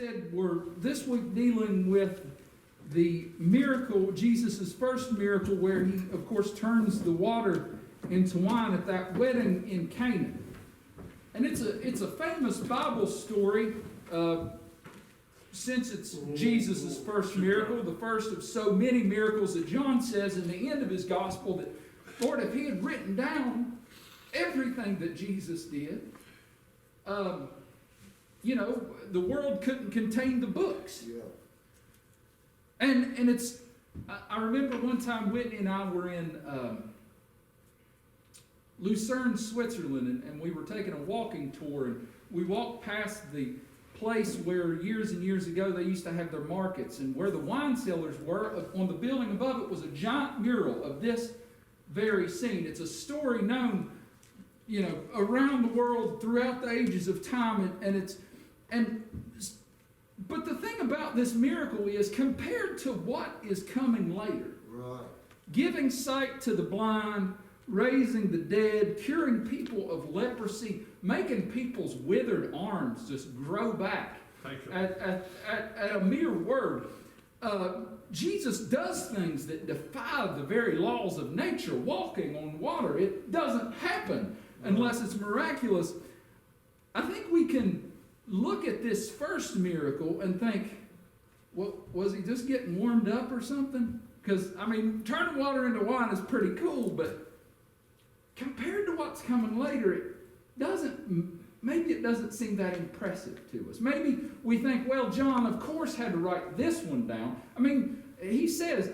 said, we're this week dealing with the miracle, Jesus' first miracle, where he, of course, turns the water into wine at that wedding in Cana. And it's a famous Bible story, since it's Jesus' first miracle, the first of so many miracles that John says in the end of his gospel that, Lord, if he had written down everything that Jesus did, the world couldn't contain the books. Yeah. And it's, I remember one time Whitney and I were in Lucerne, Switzerland, and we were taking a walking tour, and we walked past the place where years and years ago they used to have their markets, and where the wine cellars were, on the building above it was a giant mural of this very scene. It's a story known, around the world throughout the ages of time, but the thing about this miracle is, compared to what is coming later, right, giving sight to the blind, raising the dead, curing people of leprosy, making people's withered arms just grow back at a mere word. Jesus does things that defy the very laws of nature, walking on water. It doesn't happen unless it's miraculous. I think we can look at this first miracle and think, well, was he just getting warmed up or something? Because, turning water into wine is pretty cool, but compared to what's coming later, maybe it doesn't seem that impressive to us. Maybe we think, well, John, of course, had to write this one down. He says,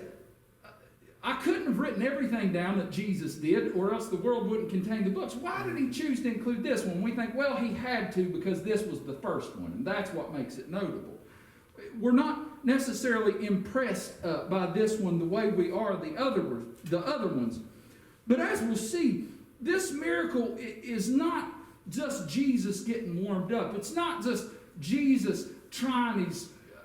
I couldn't have written everything down that Jesus did, or else the world wouldn't contain the books. Why did he choose to include this one? We think, well, he had to because this was the first one, and that's what makes it notable. We're not necessarily impressed by this one the way we are the other ones. But as we'll see, this miracle is not just Jesus getting warmed up. It's not just Jesus trying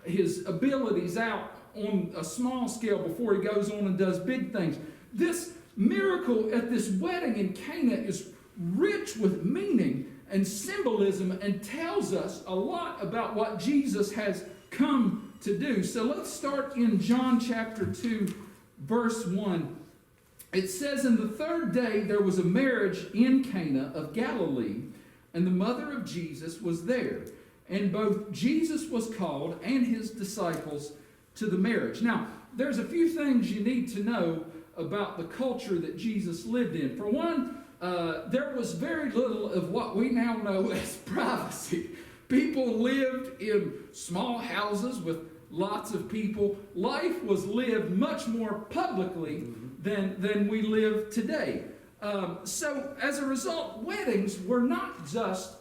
his abilities out on a small scale before he goes on and does big things. This miracle at this wedding in Cana is rich with meaning and symbolism and tells us a lot about what Jesus has come to do. So let's start in John chapter 2, verse 1. It says, "In the third day there was a marriage in Cana of Galilee, and the mother of Jesus was there. And both Jesus was called and his disciples to the marriage." Now, there's a few things you need to know about the culture that Jesus lived in. For one, there was very little of what we now know as privacy. People lived in small houses with lots of people. Life was lived much more publicly than we live today. So as a result, weddings were not just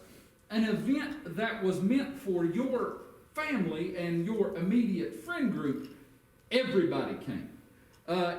an event that was meant for your family and your immediate friend group. Everybody came.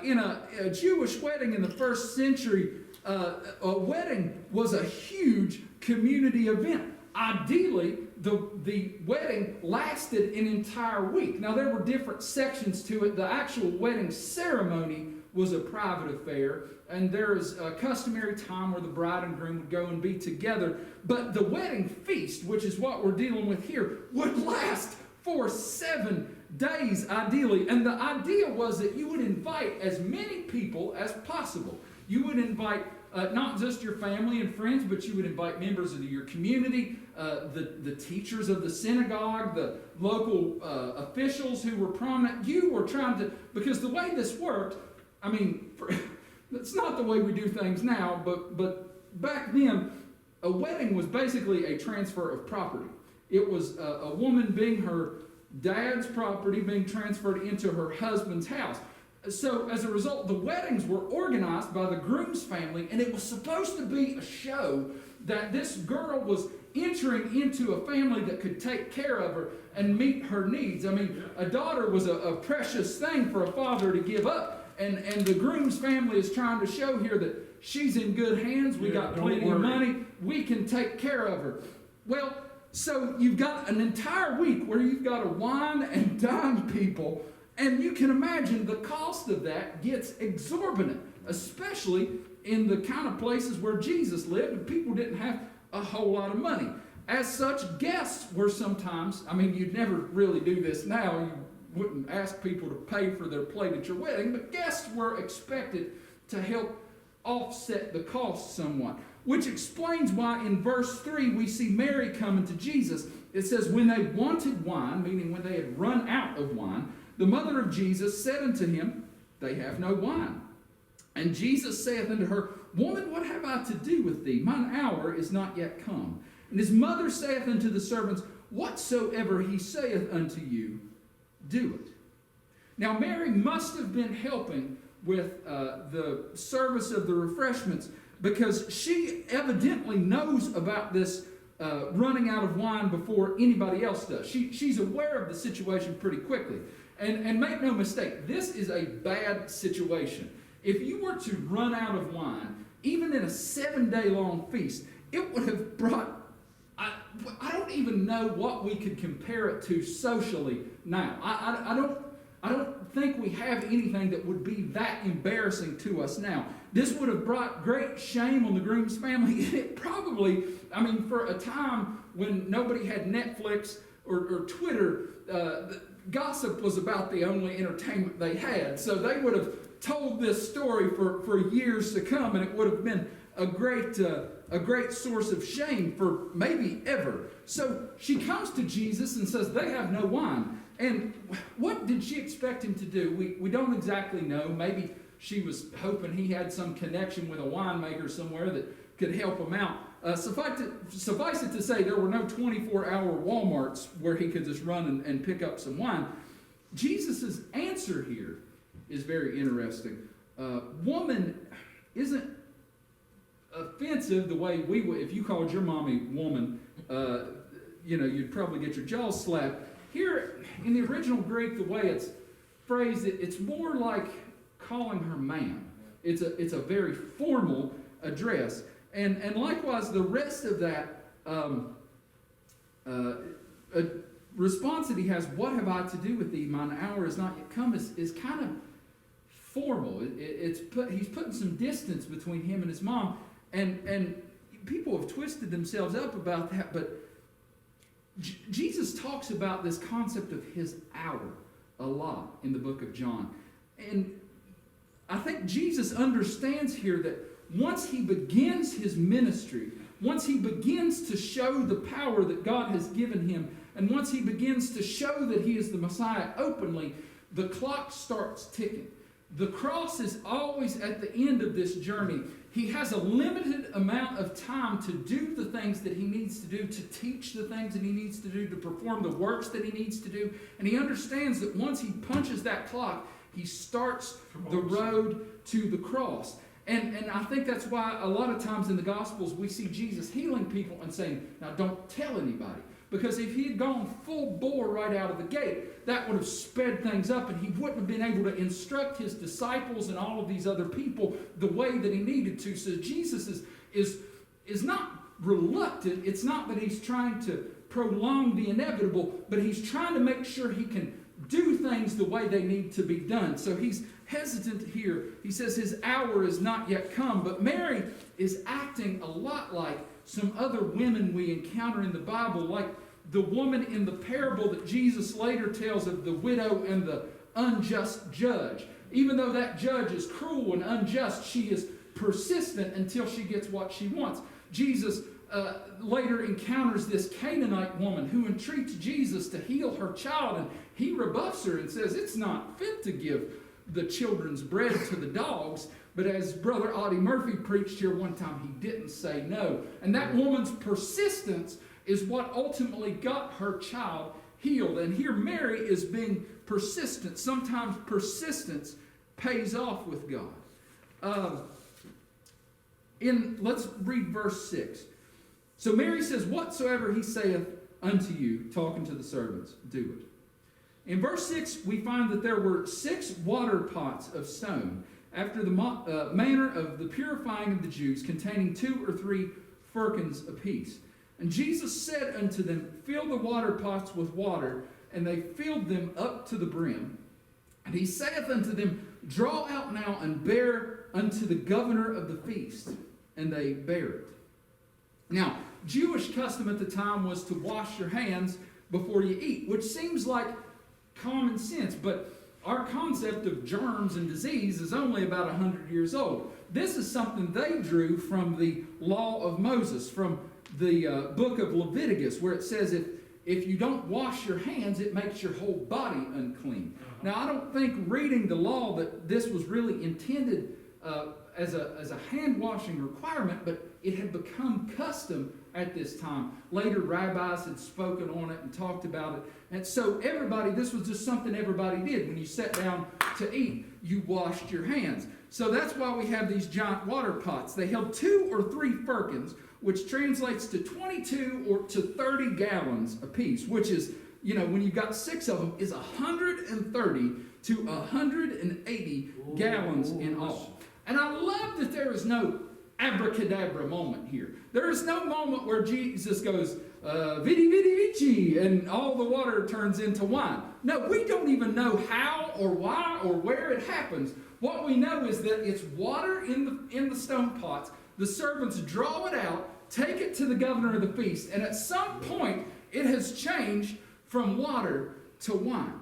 In a Jewish wedding in the first century, a wedding was a huge community event. Ideally, the wedding lasted an entire week. Now, there were different sections to it. The actual wedding ceremony was a private affair, and there is a customary time where the bride and groom would go and be together. But the wedding feast, which is what we're dealing with here, would last for 7 days, ideally. And the idea was that you would invite as many people as possible. You would invite not just your family and friends, but you would invite members of your community, the teachers of the synagogue, the local officials who were prominent. You were trying to, because the way this worked, it's not the way we do things now, but back then, a wedding was basically a transfer of property. It was a woman being her dad's property being transferred into her husband's house. So as a result, the weddings were organized by the groom's family, and it was supposed to be a show that this girl was entering into a family that could take care of her and meet her needs. A daughter was a precious thing for a father to give up. And the groom's family is trying to show here that she's in good hands. We got plenty of money. We can take care of her. Well, so you've got an entire week where you've got to wine and dine people. And you can imagine the cost of that gets exorbitant, especially in the kind of places where Jesus lived and people didn't have a whole lot of money. As such, guests were sometimes, I mean, you'd never really do this now. You wouldn't ask people to pay for their plate at your wedding, but guests were expected to help offset the cost somewhat. Which explains why in verse 3 we see Mary coming to Jesus. It says, when they wanted wine, meaning when they had run out of wine, the mother of Jesus said unto him, they have no wine. And Jesus saith unto her, Woman, what have I to do with thee? Mine hour is not yet come. And his mother saith unto the servants, Whatsoever he saith unto you, do it. Now Mary must have been helping with the service of the refreshments, because she evidently knows about this running out of wine before anybody else does. She's aware of the situation pretty quickly. And make no mistake, this is a bad situation. If you were to run out of wine, even in a 7-day-long feast, it would have brought, I don't even know what we could compare it to socially now. I don't think we have anything that would be that embarrassing to us now. This would have brought great shame on the groom's family. It probably, I mean, for a time when nobody had Netflix or Twitter, gossip was about the only entertainment they had. So they would have told this story for years to come, and it would have been a great source of shame for maybe ever. So she comes to Jesus and says, they have no wine. And what did she expect him to do? We don't exactly know. Maybe she was hoping he had some connection with a winemaker somewhere that could help him out. Suffice it to say, there were no 24-hour Walmarts where he could just run and pick up some wine. Jesus' answer here is very interesting. Woman isn't offensive the way we would. If you called your mommy woman, you'd probably get your jaws slapped. Here, in the original Greek, the way it's phrased, it's more like calling her ma'am. It's a very formal address. And likewise, the rest of that response that he has, what have I to do with thee? Mine hour is not yet come, is kind of formal. He's putting some distance between him and his mom. And people have twisted themselves up about that, but Jesus talks about this concept of his hour a lot in the book of John. And I think Jesus understands here that once he begins his ministry, once he begins to show the power that God has given him, and once he begins to show that he is the Messiah openly, the clock starts ticking. The cross is always at the end of this journey. He has a limited amount of time to do the things that he needs to do, to teach the things that he needs to do, to perform the works that he needs to do. And he understands that once he punches that clock, he starts the road to the cross. And I think that's why a lot of times in the Gospels we see Jesus healing people and saying, now don't tell anybody. Because if he had gone full bore right out of the gate, that would have sped things up, and he wouldn't have been able to instruct his disciples and all of these other people the way that he needed to. So Jesus is not reluctant. It's not that he's trying to prolong the inevitable, but he's trying to make sure he can do things the way they need to be done. So he's hesitant here. He says his hour is not yet come, but Mary is acting a lot like some other women we encounter in the Bible, like the woman in the parable that Jesus later tells of the widow and the unjust judge. Even though that judge is cruel and unjust, she is persistent until she gets what she wants. Jesus later encounters this Canaanite woman who entreats Jesus to heal her child, and he rebuffs her and says it's not fit to give the children's bread to the dogs. But as Brother Audie Murphy preached here one time, he didn't say no. And that woman's persistence is what ultimately got her child healed. And here Mary is being persistent. Sometimes persistence pays off with God. Let's read verse 6. So Mary says, Whatsoever he saith unto you, talking to the servants, do it. In verse 6, we find that there were 6 water pots of stone, after the manner of the purifying of the Jews, containing 2 or 3 firkins apiece. And Jesus said unto them, Fill the water pots with water, and they filled them up to the brim. And he saith unto them, Draw out now and bear unto the governor of the feast. And they bare it. Now, Jewish custom at the time was to wash your hands before you eat, which seems like common sense, but our concept of germs and disease is only about 100 years old. This is something they drew from the law of Moses, from the book of Leviticus, where it says if you don't wash your hands, it makes your whole body unclean. Now, I don't think reading the law that this was really intended as a hand-washing requirement, but it had become custom at this time. Later, rabbis had spoken on it and talked about it. And so this was just something everybody did. When you sat down to eat, you washed your hands. So that's why we have these giant water pots. They held 2 or 3 firkins, which translates to 22 or to 30 gallons apiece, which is, when you've got 6 of them, is 130 to 180 gallons in all. And I love that there is no abracadabra moment here. There is no moment where Jesus goes, vidi vidi vici, and all the water turns into wine. No, we don't even know how or why or where it happens. What we know is that it's water in the stone pots. The servants draw it out, take it to the governor of the feast, and at some point it has changed from water to wine.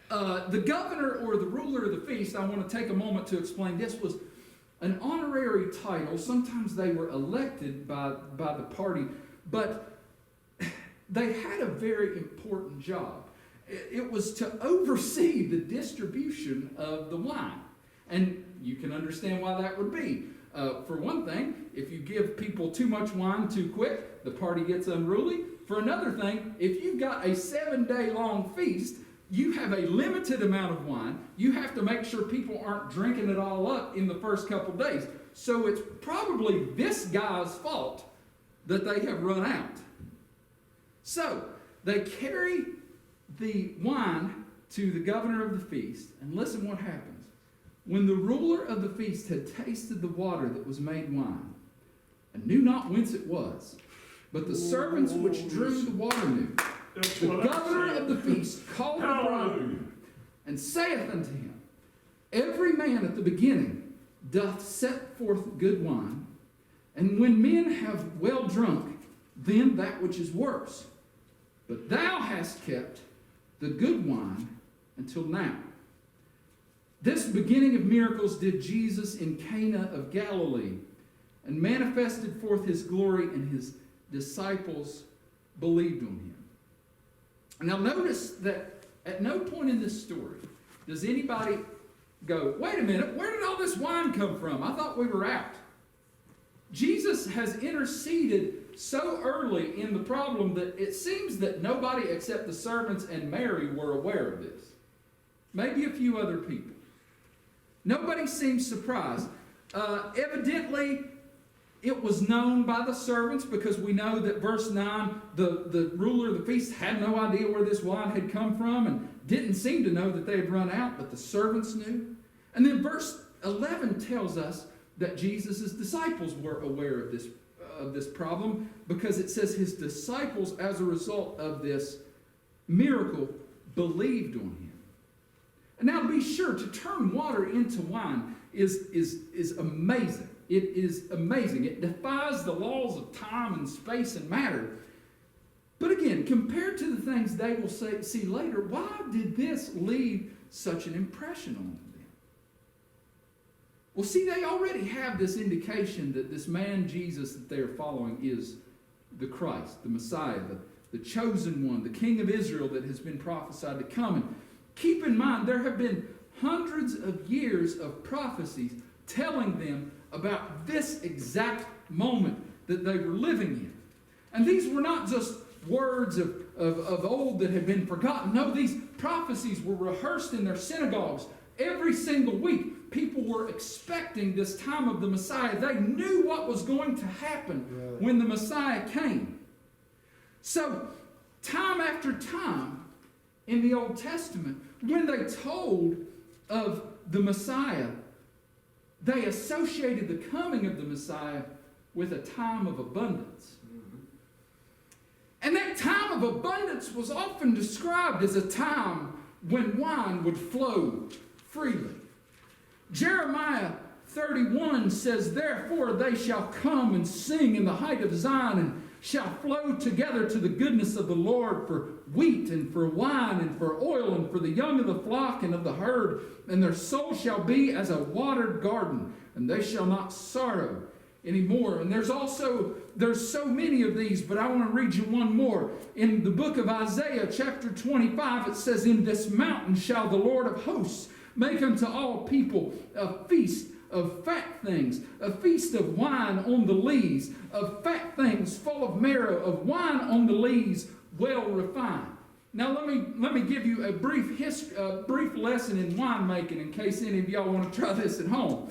The governor or the ruler of the feast, I want to take a moment to explain, this was an honorary title. Sometimes they were elected by the party, but they had a very important job. It was to oversee the distribution of the wine. And you can understand why that would be. For one thing, if you give people too much wine too quick, the party gets unruly. For another thing, if you've got a 7-day-long feast, you have a limited amount of wine. You have to make sure people aren't drinking it all up in the first couple days. So it's probably this guy's fault that they have run out. So they carry the wine to the governor of the feast, and listen what happens. When the ruler of the feast had tasted the water that was made wine, and knew not whence it was, but the servants which drew the water knew, the governor of the feast called the bridegroom, and saith unto him, Every man at the beginning doth set forth good wine, and when men have well drunk, then that which is worse. But thou hast kept the good wine until now. This beginning of miracles did Jesus in Cana of Galilee, and manifested forth his glory, and his disciples believed on him. Now notice that at no point in this story does anybody go, wait a minute, where did all this wine come from? I thought we were out. Jesus has interceded so early in the problem that it seems that nobody except the servants and Mary were aware of this. Maybe a few other people. Nobody seems surprised. Evidently, it was known by the servants, because we know that verse 9, the ruler of the feast had no idea where this wine had come from and didn't seem to know that they had run out, but the servants knew. And then verse 11 tells us that Jesus' disciples were aware of this problem, because it says his disciples, as a result of this miracle, believed on him. And now be sure, to turn water into wine is amazing. It is amazing. It defies the laws of time and space and matter. But again, compared to the things they will see later, why did this leave such an impression on them? Well, see, they already have this indication that this man Jesus that they are following is the Christ, the Messiah, the chosen one, the King of Israel that has been prophesied to come. And keep in mind, there have been hundreds of years of prophecies telling them about this exact moment that they were living in. And these were not just words of old that had been forgotten. No, these prophecies were rehearsed in their synagogues every single week. People were expecting this time of the Messiah. They knew what was going to happen when the Messiah came. So, time after time in the Old Testament, when they told of the Messiah, they associated the coming of the Messiah with a time of abundance. And that time of abundance was often described as a time when wine would flow freely. Jeremiah 31 says, "Therefore they shall come and sing in the height of Zion, and shall flow together to the goodness of the Lord for wheat and for wine and for oil and for the young of the flock and of the herd. And their soul shall be as a watered garden, and they shall not sorrow anymore." And there's so many of these, but I want to read you one more. In the book of Isaiah, chapter 25, it says, "In this mountain shall the Lord of hosts make unto all people a feast of fat things, a feast of wine on the lees, of fat things full of marrow, of wine on the lees well refined." Now let me give you a brief lesson in winemaking in case any of y'all want to try this at home.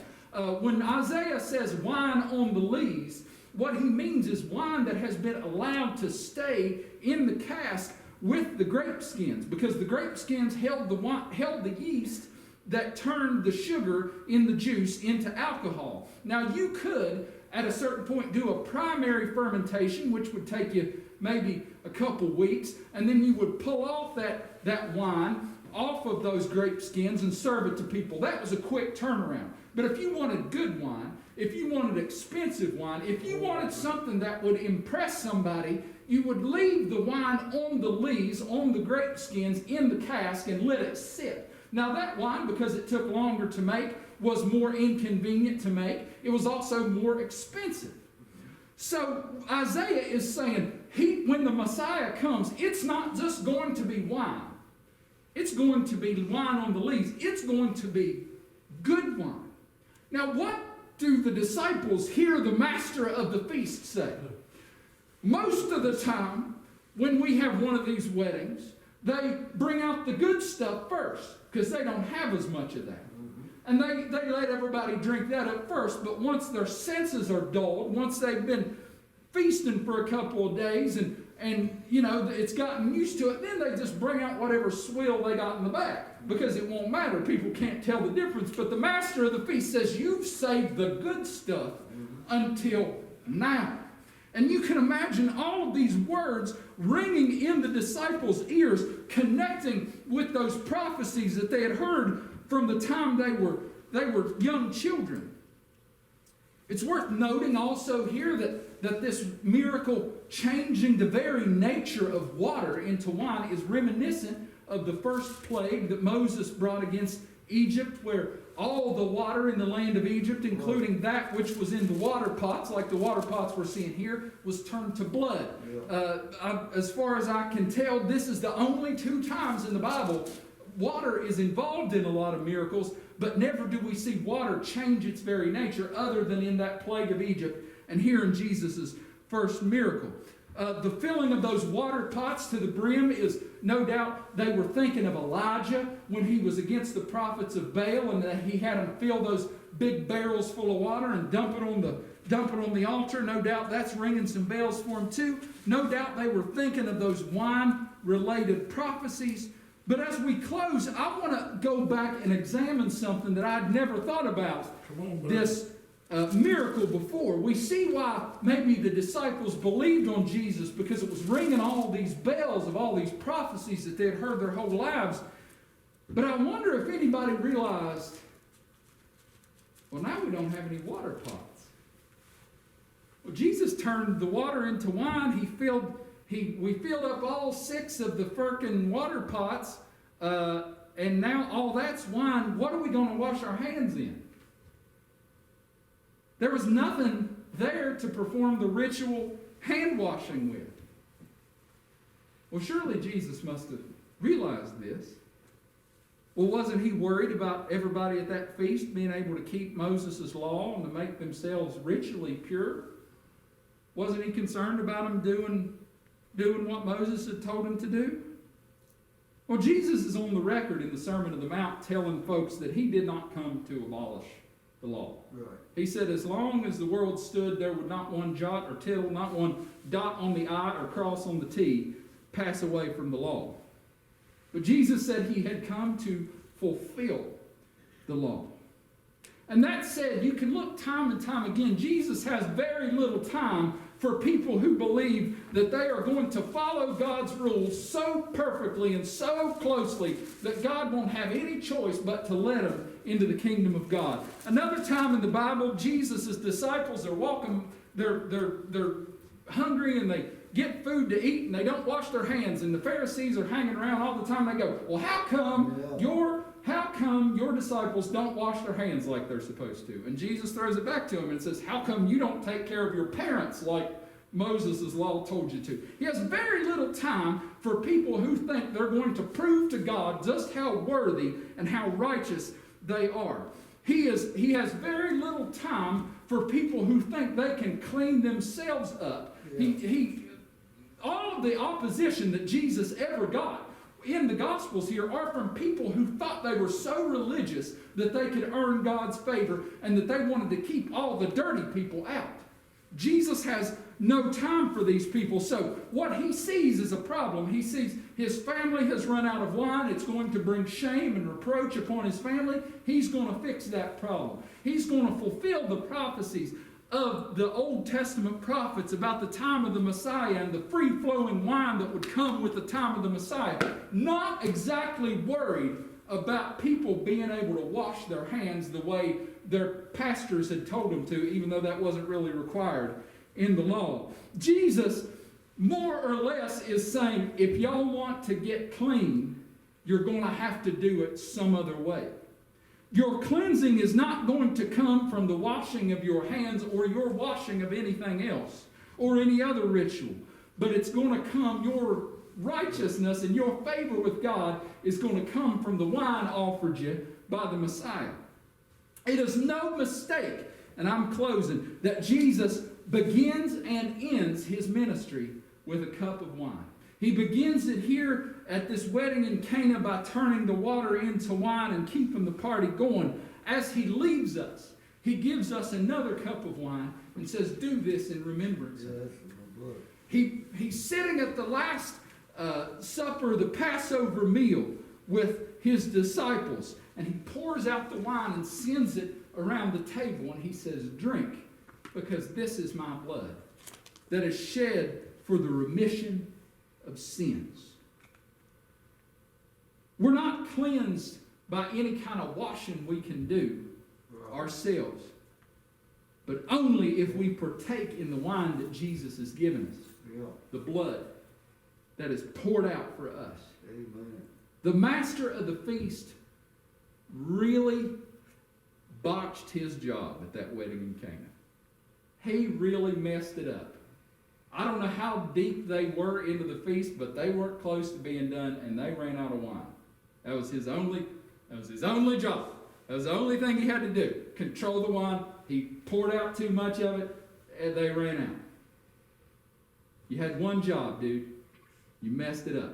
When Isaiah says wine on the lees, what he means is wine that has been allowed to stay in the cask with the grape skins, because the grape skins held the yeast that turned the sugar in the juice into alcohol. Now you could, at a certain point, do a primary fermentation, which would take you maybe a couple weeks, and then you would pull off that wine off of those grape skins and serve it to people. That was a quick turnaround. But if you wanted good wine, if you wanted expensive wine, if you wanted something that would impress somebody, you would leave the wine on the lees, on the grape skins, in the cask and let it sit. Now that wine, because it took longer to make, was more inconvenient to make. It was also more expensive. So Isaiah is saying, when the Messiah comes, it's not just going to be wine. It's going to be wine on the lees. It's going to be good wine. Now what do the disciples hear the master of the feast say? Most of the time, when we have one of these weddings, they bring out the good stuff first, because they don't have as much of that. And they let everybody drink that at first, but once their senses are dulled, once they've been feasting for a couple of days and it's gotten used to it, then they just bring out whatever swill they got in the back, because it won't matter. People can't tell the difference. But the master of the feast says, "You've saved the good stuff until now." And you can imagine all of these words ringing in the disciples' ears, connecting with those prophecies that they had heard from the time they were young children. It's worth noting also here that this miracle changing the very nature of water into wine is reminiscent of the first plague that Moses brought against Egypt, where all the water in the land of Egypt, including that which was in the water pots, like the water pots we're seeing here, was turned to blood. As far as I can tell, this is the only 2 times in the Bible water is involved in a lot of miracles, but never do we see water change its very nature other than in that plague of Egypt and here in Jesus' first miracle. The filling of those water pots to the brim is no doubt they were thinking of Elijah when he was against the prophets of Baal, and that he had them fill those big barrels full of water and dump it on the altar. No doubt that's ringing some bells for him too. No doubt they were thinking of those wine-related prophecies. But as we close, I want to go back and examine something that I'd never thought about this miracle before. We see why maybe the disciples believed on Jesus, because it was ringing all these bells of all these prophecies that they had heard their whole lives. But I wonder if anybody realized, well, now we don't have any water pots. Well, Jesus turned the water into wine. We filled up all 6 of the firkin water pots, and now all that's wine. What are we going to wash our hands in? There was nothing there to perform the ritual hand washing with. Well, surely Jesus must have realized this. Well, wasn't he worried about everybody at that feast being able to keep Moses' law and to make themselves ritually pure? Wasn't he concerned about them doing what Moses had told him to do? Well, Jesus is on the record in the Sermon on the Mount telling folks that he did not come to abolish the law. Right. He said as long as the world stood, there would not one jot or tittle, not one dot on the I or cross on the T pass away from the law. But Jesus said he had come to fulfill the law. And that said, you can look time and time again, Jesus has very little time for people who believe that they are going to follow God's rules so perfectly and so closely that God won't have any choice but to let them into the kingdom of God. Another time in the Bible, Jesus' disciples are walking, they're hungry and they get food to eat and they don't wash their hands, and the Pharisees are hanging around all the time. They go, well, how come your disciples don't wash their hands like they're supposed to? And Jesus throws it back to them and says, how come you don't take care of your parents like Moses' law told you to? He has very little time for people who think they're going to prove to God just how worthy and how righteous they are. He has very little time for people who think they can clean themselves up. Yeah. All of the opposition that Jesus ever got in the Gospels here are from people who thought they were so religious that they could earn God's favor and that they wanted to keep all the dirty people out. Jesus has no time for these people. So what he sees is a problem. He sees his family has run out of wine. It's going to bring shame and reproach upon his family. He's going to fix that problem. He's going to fulfill the prophecies of the Old Testament prophets about the time of the Messiah and the free-flowing wine that would come with the time of the Messiah. Not exactly worried about people being able to wash their hands the way their pastors had told them to, even though that wasn't really required in the law. Jesus, more or less, is saying, if y'all want to get clean, you're going to have to do it some other way. Your cleansing is not going to come from the washing of your hands or your washing of anything else or any other ritual, but it's going to come, your righteousness and your favor with God is going to come from the wine offered you by the Messiah. It is no mistake, and I'm closing, that Jesus begins and ends his ministry with a cup of wine. He begins it here at this wedding in Cana by turning the water into wine and keeping the party going. As he leaves us, he gives us another cup of wine and says, do this in remembrance of me. He's sitting at the last supper, the Passover meal, with his disciples, and he pours out the wine and sends it around the table, and he says, drink, because this is my blood that is shed for the remission of sins. We're not cleansed by any kind of washing we can do ourselves, but only if we partake in the wine that Jesus has given us, the blood that is poured out for us. Amen. The master of the feast really botched his job at that wedding in Cana. He really messed it up. I don't know how deep they were into the feast, but they weren't close to being done, and they ran out of wine. That was his only job. That was the only thing he had to do. Control the wine. He poured out too much of it, and they ran out. You had one job, dude. You messed it up.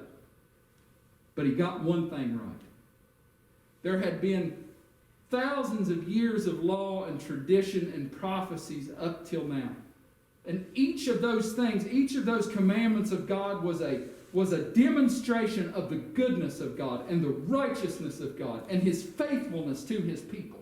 But he got one thing right. There had been thousands of years of law and tradition and prophecies up till now. And each of those things, each of those commandments of God was a demonstration of the goodness of God and the righteousness of God and his faithfulness to his people.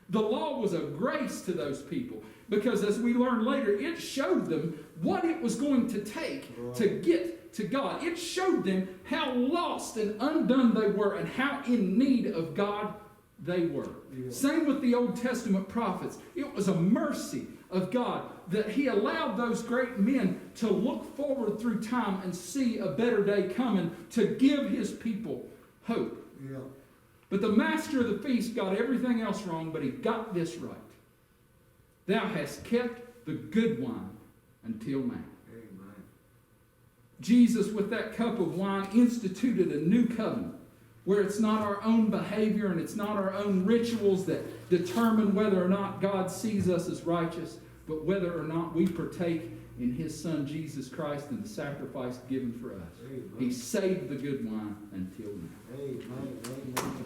The law was a grace to those people because, as we learn later, it showed them what it was going to take to get to God. It showed them how lost and undone they were and how in need of God they were. Yeah. Same with the Old Testament prophets. It was a mercy of God that he allowed those great men to look forward through time and see a better day coming to give his people hope. Yeah. But the master of the feast got everything else wrong, but he got this right. Thou hast kept the good wine until now. Amen. Jesus, with that cup of wine, instituted a new covenant where it's not our own behavior and it's not our own rituals that determine whether or not God sees us as righteous, but whether or not we partake in his Son, Jesus Christ, and the sacrifice given for us. Amen. He saved the good wine until now. Amen. Amen.